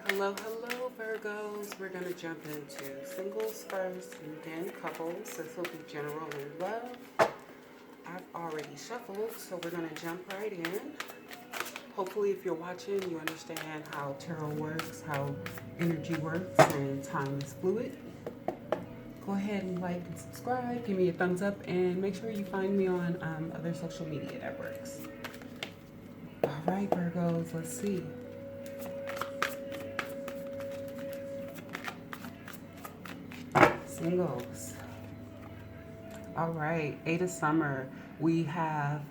Hello, hello, Virgos. We're going to jump into singles first and then couples. This will be general in love. I've already shuffled, so we're going to jump right in. Hopefully, if you're watching, you understand how tarot works, how energy works, and time is fluid. Go ahead and like and subscribe. Give me a thumbs up, and make sure you find me on other social media networks. All right, Virgos, let's see. Singles. All right, Eight of Summer. We have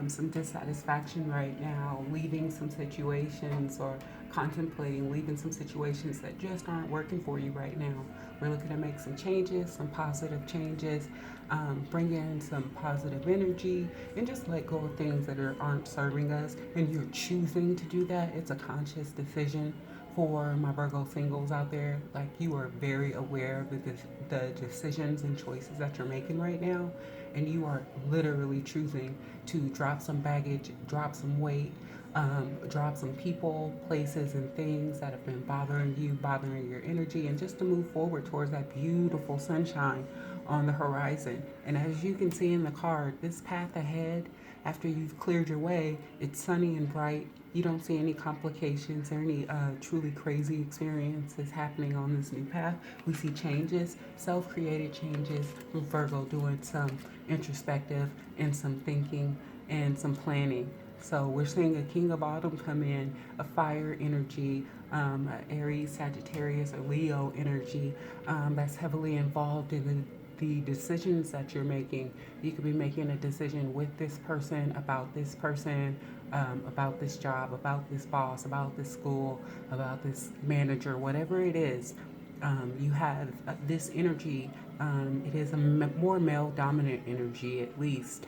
some dissatisfaction right now, leaving some situations or contemplating leaving some situations that just aren't working for you right now. We're looking to make some changes, some positive changes, bring in some positive energy, and just let go of things that aren't serving us. And you're choosing to do that. It's a conscious decision for my Virgo singles out there. Like, you are very aware of the decisions and choices that you're making right now, and you are literally choosing to drop some baggage, drop some weight, drop some people, places, and things that have been bothering you, bothering your energy, and just to move forward towards that beautiful sunshine on the horizon. And as you can see in the card, this path ahead, after you've cleared your way, it's sunny and bright. You don't see any complications or any truly crazy experiences happening on this new path. We see changes, self-created changes, with Virgo doing some introspective and some thinking and some planning. So we're seeing a King of Autumn come in, a fire energy, Aries, Sagittarius, or Leo energy that's heavily involved in the decisions that you're making. You could be making a decision with this person, about this job, about this boss, about this school, about this manager, whatever it is. You have this energy. It is a more male dominant energy, at least.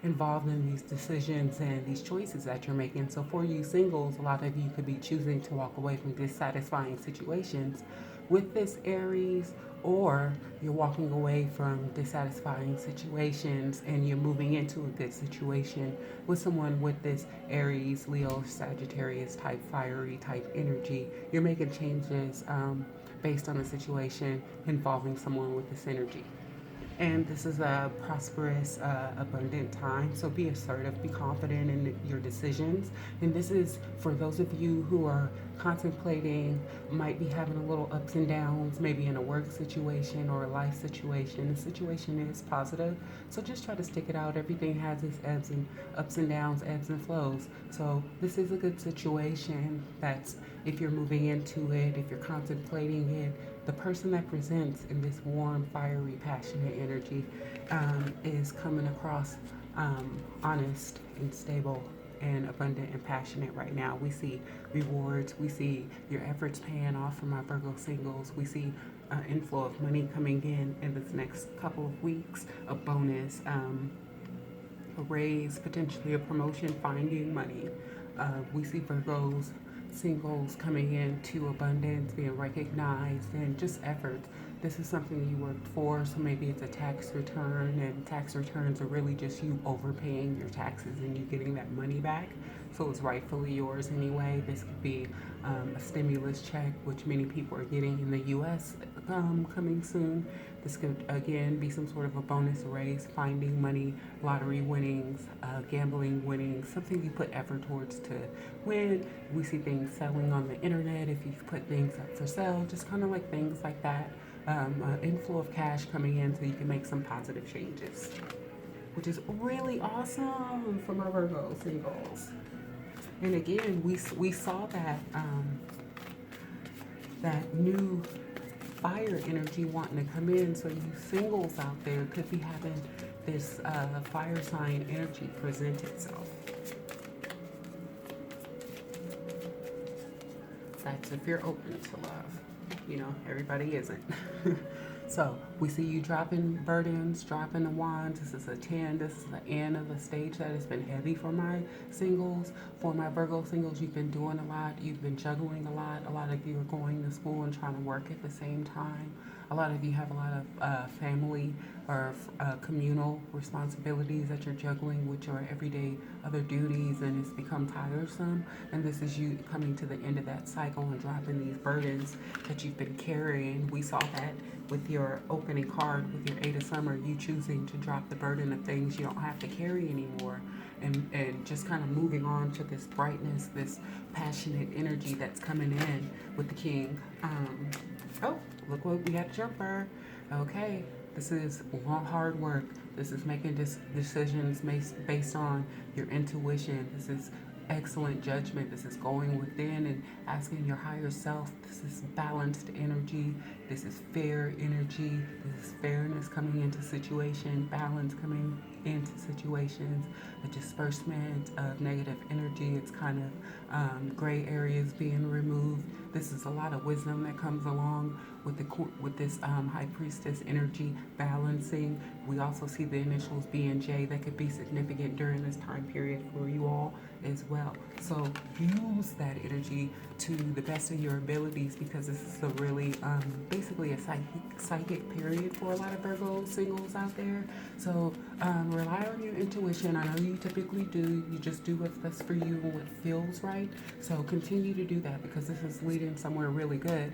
Involved in these decisions and these choices that you're making. So for you singles, a lot of you could be choosing to walk away from dissatisfying situations with this Aries, or you're walking away from dissatisfying situations and you're moving into a good situation with someone with this Aries, Leo, Sagittarius type, fiery type energy. You're making changes based on a situation involving someone with this energy. And this is a prosperous, abundant time. So be assertive, be confident in your decisions. And this is for those of you who are contemplating, might be having a little ups and downs, maybe in a work situation or a life situation. The situation is positive, so just try to stick it out. Everything has its ups and downs, ebbs and flows. So this is a good situation. That's, if you're moving into it, if you're contemplating it, the person that presents in this warm, fiery, passionate energy is coming across honest and stable and abundant and passionate right now. We see rewards. We see your efforts paying off for my Virgo singles. We see inflow of money coming in this next couple of weeks, a bonus, a raise, potentially a promotion, finding money. We see Virgos singles coming into abundance, being recognized, and just effort. This is something you worked for, so maybe it's a tax return, and tax returns are really just you overpaying your taxes and you getting that money back. So it's rightfully yours anyway. This could be a stimulus check, which many people are getting in the U.S. Coming soon. This could again be some sort of a bonus raise, finding money, lottery winnings, gambling winnings, something you put effort towards to win. We see things selling on the internet if you've put things up for sale, just kind of like things like that. Inflow of cash coming in so you can make some positive changes, which is really awesome for my Virgo singles. And again, we saw that new fire energy wanting to come in. So you singles out there could be having this fire sign energy present itself. That's if you're open to love. You know, everybody isn't. So we see you dropping burdens, dropping the wands. This is a 10. This is the end of the stage that has been heavy for my singles. For my Virgo singles, you've been doing a lot. You've been juggling a lot. A lot of you are going to school and trying to work at the same time. A lot of you have a lot of family or communal responsibilities that you're juggling with your everyday other duties, and it's become tiresome. And this is you coming to the end of that cycle and dropping these burdens that you've been carrying. We saw that with your opening card with your Eight of Summer, you choosing to drop the burden of things you don't have to carry anymore, and just kind of moving on to this brightness, this passionate energy that's coming in with the King. Oh, look what we got, jumper. Okay, this is long, hard work. This is making decisions based on your intuition. This is excellent judgment. This is going within and asking your higher self. This is balanced energy. This is fair energy. This is fairness coming into situation, balance coming into situations, a disbursement of negative energy. It's kind of gray areas being removed. This is a lot of wisdom that comes along with this high priestess energy balancing. We also see the initials B and J that could be significant during this time period for you all as well. So use that energy to the best of your abilities, because this is a really basically a psychic period for a lot of Virgo singles out there. So rely on your intuition. I know you typically do. You just do what's best for you and what feels right. So continue to do that, because this is leading somewhere really good.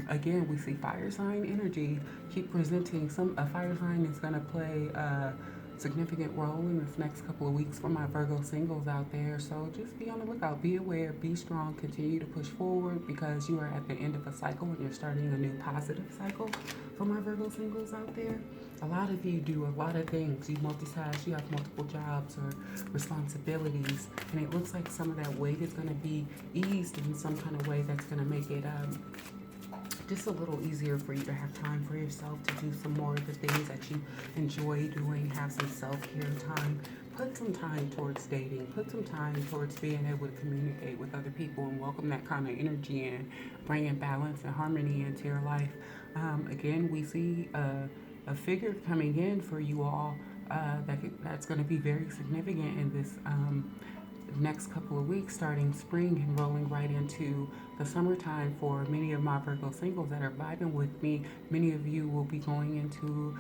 Again, we see fire sign energy. Keep presenting. A fire sign is going to play a significant role in this next couple of weeks for my Virgo singles out there. So just be on the lookout. Be aware. Be strong. Continue to push forward, because you are at the end of a cycle and you're starting a new positive cycle for my Virgo singles out there. A lot of you do a lot of things. You multitask. You have multiple jobs or responsibilities, and it looks like some of that weight is going to be eased in some kind of way that's going to make it just a little easier for you to have time for yourself to do some more of the things that you enjoy doing. Have some self-care time. Put some time towards dating. Put some time towards being able to communicate with other people and welcome that kind of energy in, bringing balance and harmony into your life. Again, we see a figure coming in for you all that's going to be very significant in this next couple of weeks, starting spring and rolling right into the summertime. For many of my Virgo singles that are vibing with me, many of you will be going into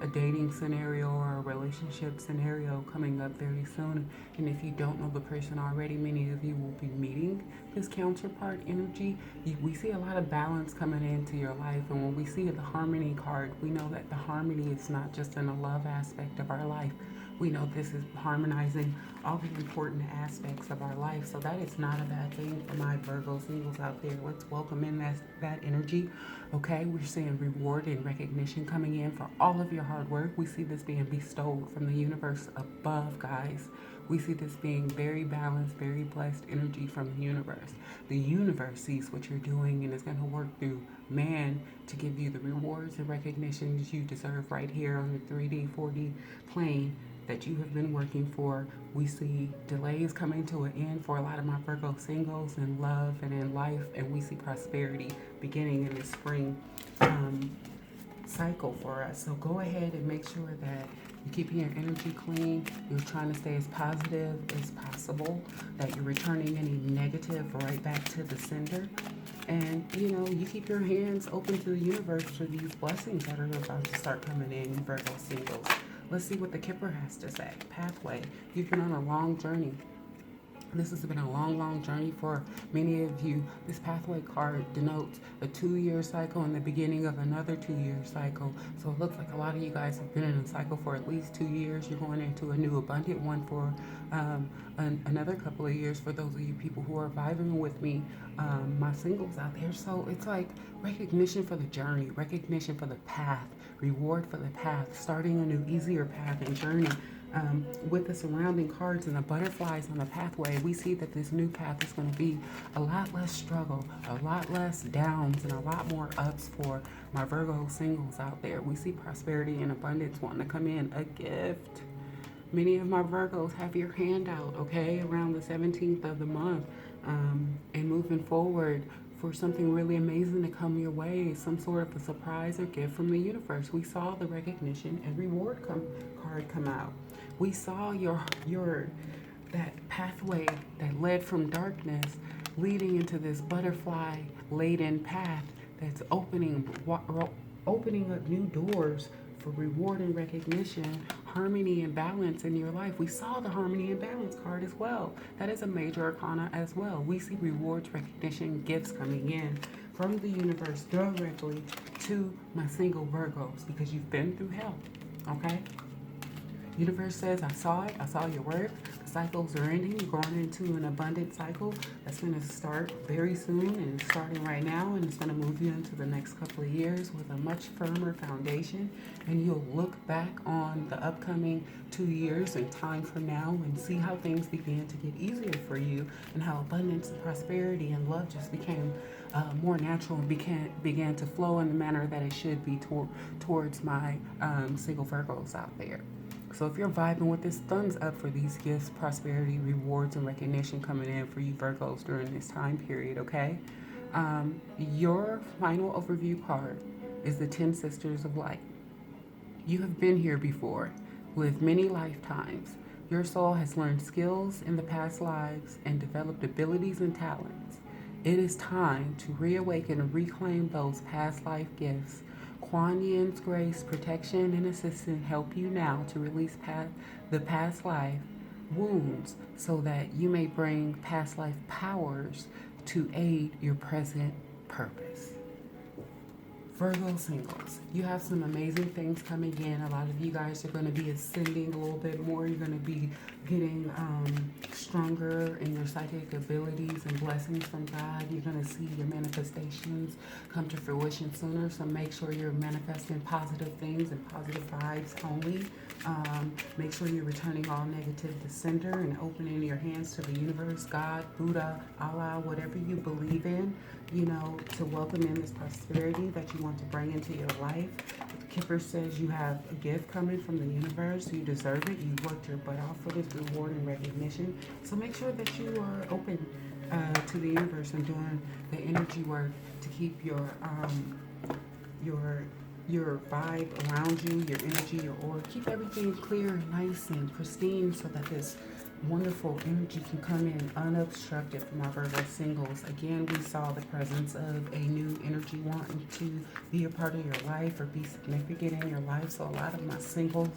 a dating scenario or a relationship scenario coming up very soon. And if you don't know the person already, many of you will be meeting this counterpart energy. We see a lot of balance coming into your life, and when we see the harmony card, we know that the harmony is not just in the love aspect of our life. We know this is harmonizing all the important aspects of our life. So that is not a bad thing for my Virgo singles out there. Let's welcome in that energy. Okay, we're seeing reward and recognition coming in for all of your hard work. We see this being bestowed from the universe above, guys. We see this being very balanced, very blessed energy from the universe. The universe sees what you're doing and is going to work through man to give you the rewards and recognitions you deserve right here on the 3D, 4D plane that you have been working for. We see delays coming to an end for a lot of my Virgo singles in love and in life, and we see prosperity beginning in the spring cycle for us. So go ahead and make sure that you're keeping your energy clean. You're trying to stay as positive as possible, that you're returning any negative right back to the sender. And, you keep your hands open to the universe for these blessings that are about to start coming in, you Virgo singles. Let's see what the Kipper has to say. Pathway. You've been on a long journey. This has been a long, long journey for many of you. This pathway card denotes a 2-year cycle and the beginning of another 2-year cycle. So it looks like a lot of you guys have been in a cycle for at least 2 years. You're going into a new abundant one for another couple of years for those of you people who are vibing with me, my singles out there. So it's like recognition for the journey, recognition for the path, reward for the path, starting a new, easier path and journey. With the surrounding cards and the butterflies on the pathway, we see that this new path is going to be a lot less struggle, a lot less downs, and a lot more ups for my Virgo singles out there. We see prosperity and abundance wanting to come in, a gift. Many of my Virgos have your hand out, okay, around the 17th of the month. And moving forward for something really amazing to come your way, some sort of a surprise or gift from the universe. We saw the recognition and reward card come out. We saw your that pathway that led from darkness leading into this butterfly laden path that's opening up new doors for reward and recognition, harmony and balance in your life. We saw the harmony and balance card as well. That is a major arcana as well. We see rewards, recognition, gifts coming in from the universe directly to my single Virgos because you've been through hell. Okay? Universe says, I saw it. I saw your work. The cycles are ending. You're going into an abundant cycle that's going to start very soon and starting right now. And it's going to move you into the next couple of years with a much firmer foundation. And you'll look back on the upcoming 2 years and time from now and see how things began to get easier for you and how abundance and prosperity and love just became more natural and began to flow in the manner that it should be towards my single Virgos out there. So if you're vibing with this, thumbs up for these gifts, prosperity, rewards, and recognition coming in for you Virgos during this time period, okay? Your final overview card is the 10 Sisters of Light. You have been here before, lived many lifetimes. Your soul has learned skills in the past lives and developed abilities and talents. It is time to reawaken and reclaim those past life gifts. Kuan Yin's grace, protection, and assistance help you now to release the past life wounds so that you may bring past life powers to aid your present purpose. Virgo singles, you have some amazing things coming in. A lot of you guys are going to be ascending a little bit more. You're going to be getting stronger in your psychic abilities and blessings from God. You're going to see your manifestations come to fruition sooner. So make sure you're manifesting positive things and positive vibes only. Make sure you're returning all negative to sender and opening your hands to the universe, God, Buddha, Allah, whatever you believe in, to welcome in this prosperity that you want to bring into your life. Kipper says you have a gift coming from the universe. You deserve it. You worked your butt off for this reward and recognition. So make sure that you are open to the universe and doing the energy work to keep your vibe around you, your energy, your aura. Keep everything clear and nice and pristine so that this wonderful energy can come in unobstructed from our Virgo singles. Again, we saw the presence of a new energy wanting to be a part of your life or be significant in your life. So a lot of my singles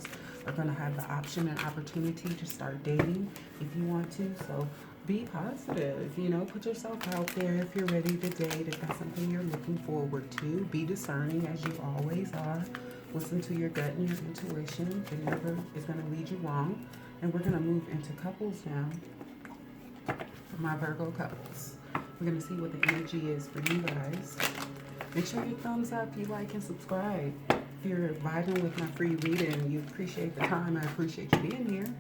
are going to have the option and opportunity to start dating if you want to. So be positive, put yourself out there if you're ready to date, if that's something you're looking forward to. Be discerning as you always are. Listen to your gut and your intuition. It never is going to lead you wrong. And we're going to move into couples now for my Virgo couples. We're going to see what the energy is for you guys. Make sure you thumbs up, you like, and subscribe. If you're vibing with my free reading, you appreciate the time. I appreciate you being here.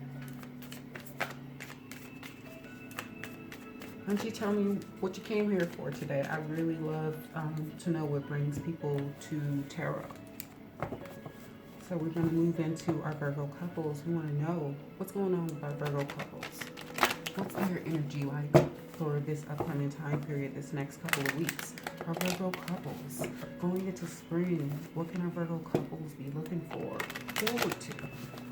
Why don't you tell me what you came here for today? I really love to know what brings people to tarot. So we're going to move into our Virgo couples. We want to know what's going on with our Virgo couples. What's their energy like for this upcoming time period, this next couple of weeks? Our Virgo couples going into spring. What can our Virgo couples be looking forward to?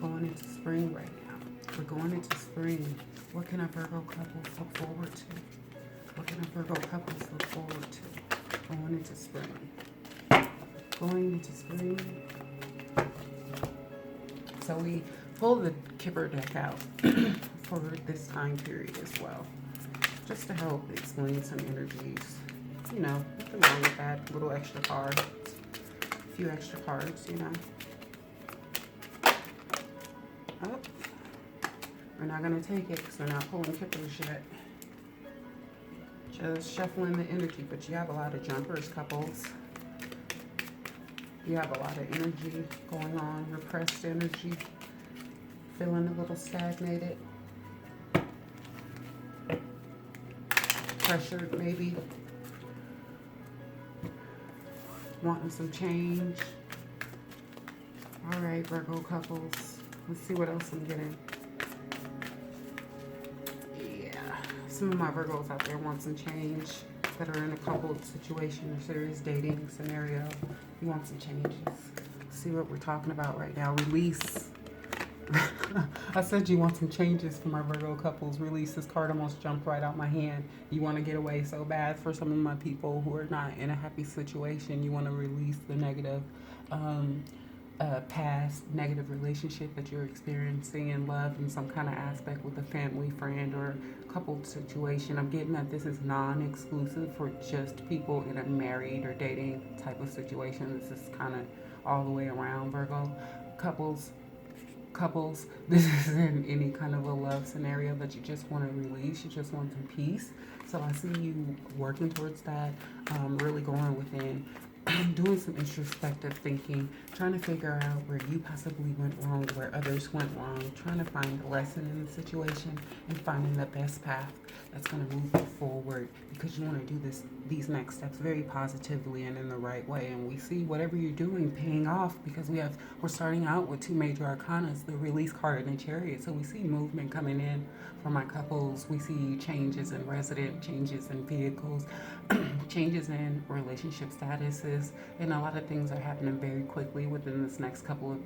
Going into spring right now. We're going into spring. What can our Virgo couples look forward to? What can our Virgo couples look forward to? Going into spring. Going into spring. So we pulled the Kipper deck out for this time period as well, just to help explain some energies. Nothing wrong with that. Little extra cards, a few extra cards, Oh, we're not going to take it because we're not pulling Kippers yet. Just shuffling the energy, but you have a lot of jumpers, couples. You have a lot of energy going on, repressed energy, feeling a little stagnated, pressured maybe, wanting some change. All right, Virgo couples, let's see what else I'm getting. Yeah, some of my Virgos out there want some change. that are in a coupled situation or serious dating scenario. You want some changes. See what we're talking about right now. Release. I said you want some changes for my Virgo couples. Release. This card almost jumped right out my hand. You want to get away so bad. For some of my people who are not in a happy situation, you want to release the negative, um, past negative relationship that you're experiencing in love in some kind of aspect with a family, friend, or coupled situation. I'm getting that this is non-exclusive for just people in a married or dating type of situation. This is kind of all the way around, Virgo couples. This isn't any kind of a love scenario that you just want to release. You just want some peace. So I see you working towards that, really going within, doing some introspective thinking, trying to figure out where you possibly went wrong, where others went wrong, trying to find a lesson in the situation and finding the best path that's going to move you forward, because you want to do these next steps very positively and in the right way. And we see whatever you're doing paying off, because we're starting out with two major arcanas, the release card and the chariot. So we see movement coming in for my couples. We see changes in resident, changes in vehicles, changes in relationship statuses, and a lot of things are happening very quickly within this next couple of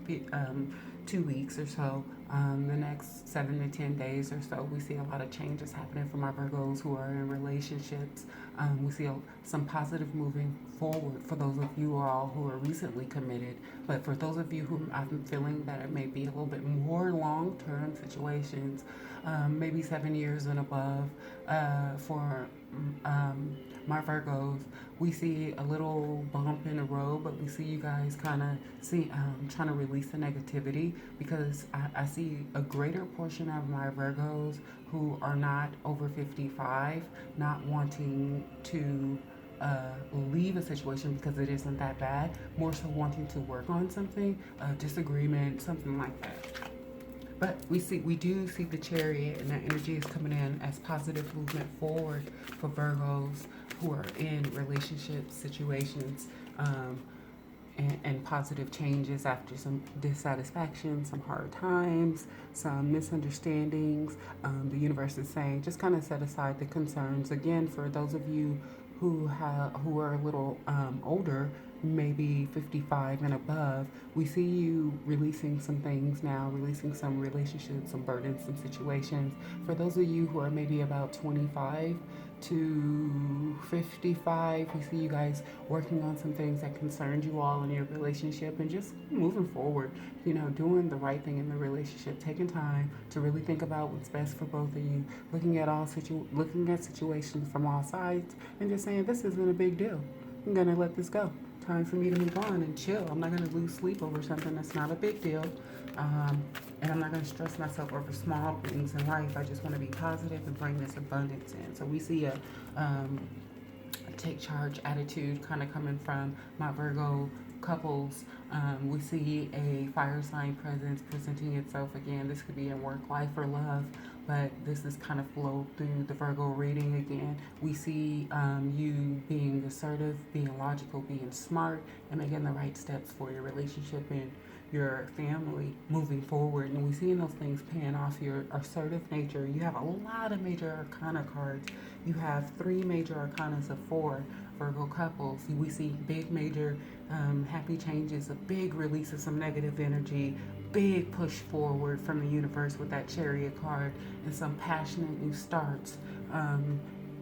2 weeks or so. The next 7 to 10 days or so, we see a lot of changes happening for my Virgos who are in relationships. We see some positive moving forward for those of you all who are recently committed. But for those of you who I'm feeling that it may be a little bit more long-term situations, maybe 7 years and above, for my Virgos, we see a little bump in the road, but we see you guys kind of trying to release the negativity, because I see a greater portion of my Virgos who are not over 55, not wanting to leave a situation because it isn't that bad, more so wanting to work on something, disagreement, something like that. But we do see the chariot, and that energy is coming in as positive movement forward for Virgos who are in relationship situations, and positive changes after some dissatisfaction, some hard times, some misunderstandings. The universe is saying just kind of set aside the concerns. Again, for those of you who are a little older, maybe 55 and above, we see you releasing some things now, releasing some relationships, some burdens, some situations. For those of you who are maybe about 25 to 55, we see you guys working on some things that concern you all in your relationship and just moving forward, doing the right thing in the relationship, taking time to really think about what's best for both of you, looking at situations from all sides and just saying, this isn't a big deal. I'm gonna let this go. Time for me to move on and chill. I'm not going to lose sleep over something that's not a big deal. And I'm not going to stress myself over small things in life. I just want to be positive and bring this abundance in. So we see a take charge attitude kind of coming from my Virgo couples. We see a fire sign presence presenting itself again. This could be in work, life, or love, but this is kind of flowed through the Virgo reading again. We see you being assertive, being logical, being smart, and making the right steps for your relationship and your family moving forward. And we see those things paying off. Your assertive nature. You have a lot of major arcana cards. You have 3 major arcanas of 4 Virgo couples. We see big major happy changes, a big release of some negative energy, big push forward from the universe with that chariot card, and some passionate new starts,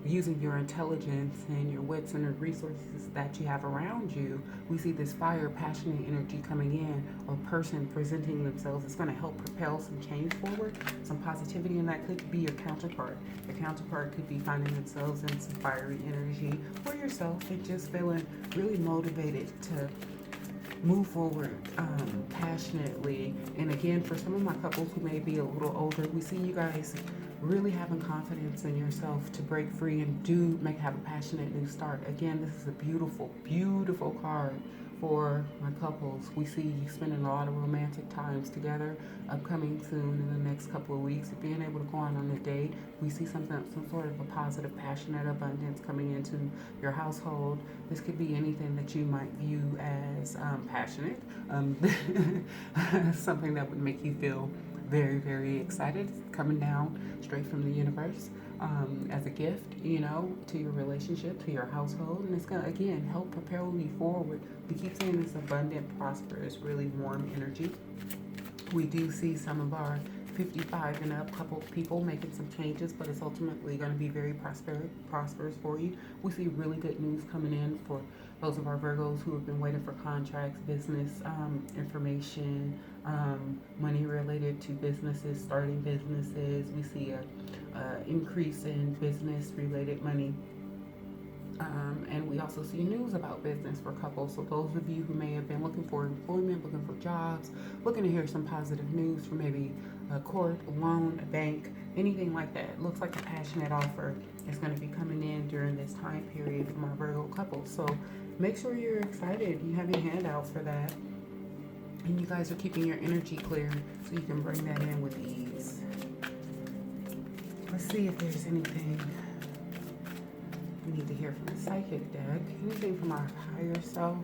using your intelligence and your wits and the resources that you have around you. We see this fire, passionate energy coming in, or person presenting themselves. It's going to help propel some change forward, some positivity, and that could be your counterpart. Your counterpart could be finding themselves in some fiery energy, or yourself and just feeling really motivated to move forward passionately. And again, for some of my couples who may be a little older, we see you guys really having confidence in yourself to break free and have a passionate new start. Again, this is a beautiful, beautiful card for my couples. We see you spending a lot of romantic times together, upcoming soon in the next couple of weeks, being able to go on a date. We see some sort of a positive, passionate abundance coming into your household. This could be anything that you might view as passionate, something that would make you feel very, very excited. It's coming down straight from the universe as a gift, to your relationship, to your household. And it's going to, again, help propel you forward. We keep saying this abundant, prosperous, really warm energy. We do see some of our 55 and up couple people making some changes, but it's ultimately going to be very prosperous for you. We see really good news coming in for those of our Virgos who have been waiting for contracts, business information, money related to businesses, starting businesses. We see a increase in business related money. And we also see news about business for couples. So those of you who may have been looking for employment, looking for jobs, looking to hear some positive news from maybe a court, a loan, a bank, anything like that. It looks like a passionate offer is going to be coming in during this time period for my Virgo couples. So make sure you're excited. You have your hand out for that. And you guys are keeping your energy clear so you can bring that in with ease. Let's see if there's anything we need to hear from the psychic deck. Anything from our higher self?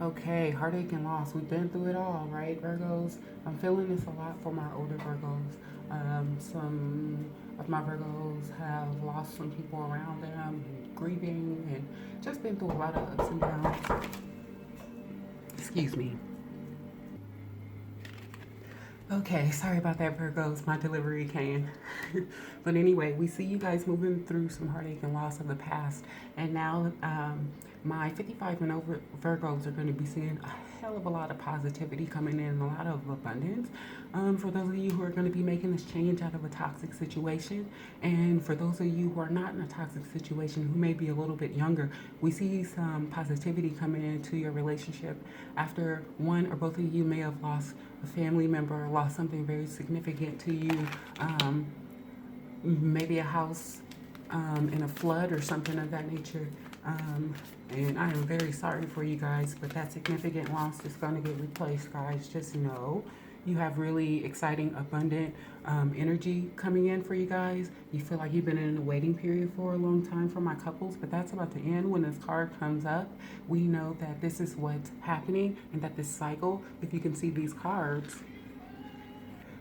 Okay, heartache and loss. We've been through it all, right, Virgos? I'm feeling this a lot for my older Virgos. Some of my Virgos have lost some people around them, and grieving, and just been through a lot of ups and downs. Excuse me. Okay, sorry about that, Virgos. My delivery came. But anyway, we see you guys moving through some heartache and loss of the past. And now my 55 and over Virgos are going to be seeing a hell of a lot of positivity coming in, a lot of abundance. For those of you who are going to be making this change out of a toxic situation, and for those of you who are not in a toxic situation, who may be a little bit younger, we see some positivity coming into your relationship after one or both of you may have lost a family member, lost something very significant to you, maybe a house in a flood or something of that nature. And I am very sorry for you guys, but that significant loss is going to get replaced, guys. Just know you have really exciting, abundant energy coming in for you guys. You feel like you've been in a waiting period for a long time for my couples, but that's about to end when this card comes up. We know that this is what's happening and that this cycle, if you can see these cards,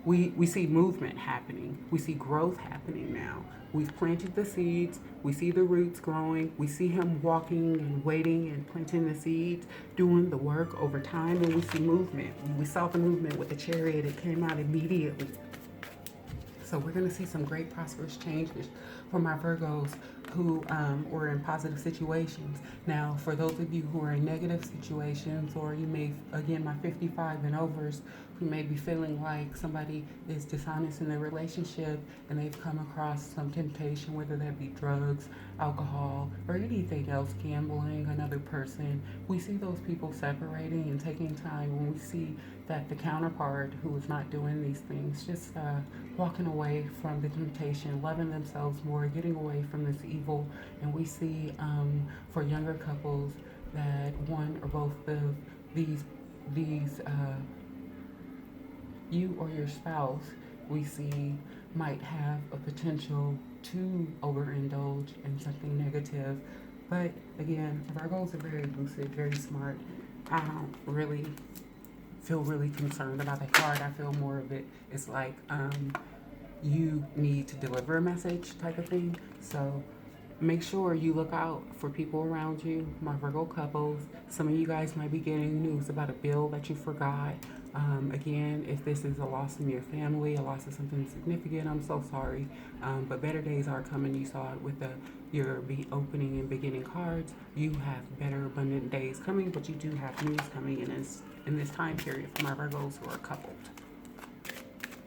we see movement happening. We see growth happening now. We've planted the seeds. We see the roots growing. We see him walking and waiting and planting the seeds, doing the work over time, and we see movement. We saw the movement with the chariot. It came out immediately. So we're going to see some great prosperous changes for my Virgos who were in positive situations. Now, for those of you who are in negative situations, or you may, again, my 55 and overs, who may be feeling like somebody is dishonest in their relationship and they've come across some temptation, whether that be drugs, alcohol, or anything else, gambling, another person. We see those people separating and taking time when we see that the counterpart who is not doing these things, just walking away from the temptation, loving themselves more, getting away from this evil. And we see for younger couples that one or both of these you or your spouse, we see might have a potential to overindulge in something negative. But again, Virgos are very lucid, very smart. I don't really feel really concerned about that card. I feel more of it is like you need to deliver a message type of thing. So make sure you look out for people around you, my Virgo couples. Some of you guys might be getting news about a bill that you forgot. Again, if this is a loss in your family, a loss of something significant, I'm so sorry. But better days are coming. You saw it with your opening and beginning cards. You have better abundant days coming, but you do have news coming in this time period for my Virgos who are coupled.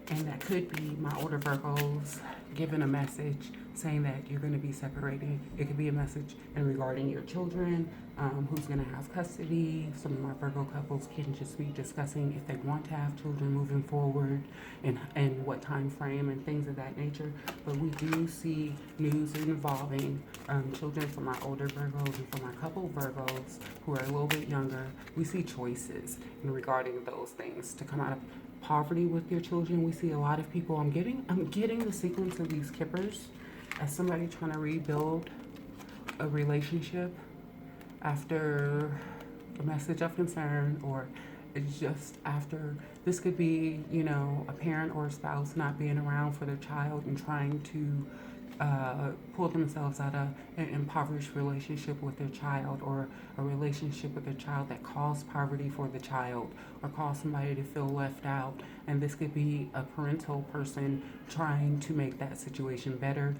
And that could be my older Virgos giving a message saying that you're going to be separated. It could be a message in regarding your children, who's going to have custody. Some of my Virgo couples can just be discussing if they want to have children moving forward and what time frame and things of that nature. But we do see news involving children for my older Virgos and for my couple Virgos who are a little bit younger. We see choices in regarding those things to come out of poverty with your children. We see a lot of people. I'm getting the sequence of these kippers as somebody trying to rebuild a relationship after a message of concern, or it's just after. This could be, a parent or a spouse not being around for their child and trying to pull themselves out of an impoverished relationship with their child, or a relationship with their child that caused poverty for the child or caused somebody to feel left out. And this could be a parental person trying to make that situation better,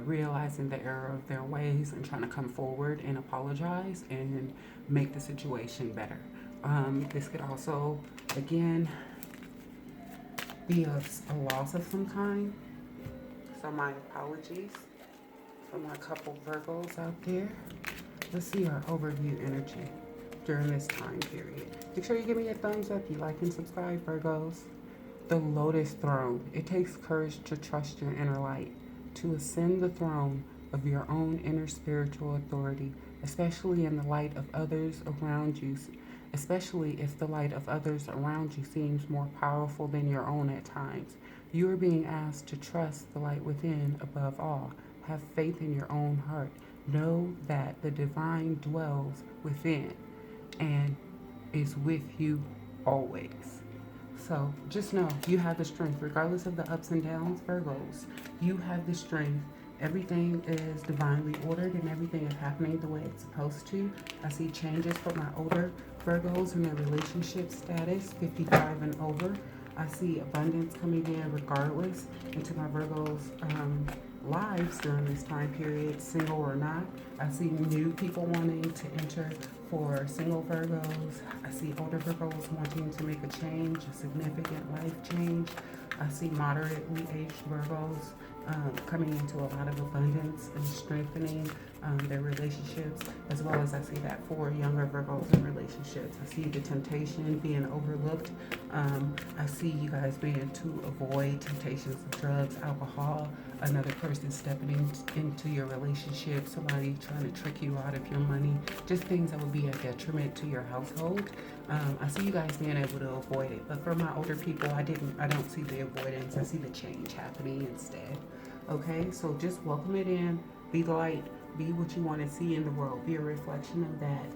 realizing the error of their ways and trying to come forward and apologize and make the situation better. This could also, again, be a loss of some kind. So my apologies for my couple Virgos out there. Let's see our overview energy during this time period. Make sure you give me a thumbs up. You like and subscribe, Virgos. The Lotus Throne. It takes courage to trust your inner light, to ascend the throne of your own inner spiritual authority, especially in the light of others around you, especially if the light of others around you seems more powerful than your own at times. You are being asked to trust the light within above all. Have faith in your own heart. Know that the divine dwells within and is with you always. So just know you have the strength, regardless of the ups and downs, Virgos. You have the strength. Everything is divinely ordered and everything is happening the way it's supposed to. I see changes for my older Virgos in their relationship status, 55 and over. I see abundance coming in regardless into my Virgos' lives during this time period, single or not. I see new people wanting to enter for single Virgos. I see older Virgos wanting to make a change, a significant life change. I see moderately aged Virgos coming into a lot of abundance and strengthening their relationships, as well as I see that for younger Virgos in relationships. I see the temptation being overlooked. I see you guys being to avoid temptations of drugs, alcohol, another person stepping into your relationship, somebody trying to trick you out of your money, just things that would be a detriment to your household. I see you guys being able to avoid it, but for my older people, I don't see the avoidance. I see the change happening instead. Okay, so just welcome it in, be the light, be what you want to see in the world, be a reflection of that.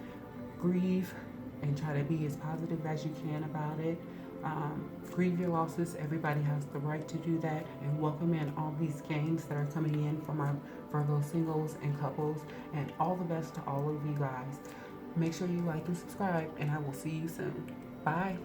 Grieve and try to be as positive as you can about it. Grieve your losses. Everybody has the right to do that, and welcome in all these gains that are coming in from our Virgo singles and couples, and all the best to all of you guys. Make sure you like and subscribe, and I will see you soon. Bye.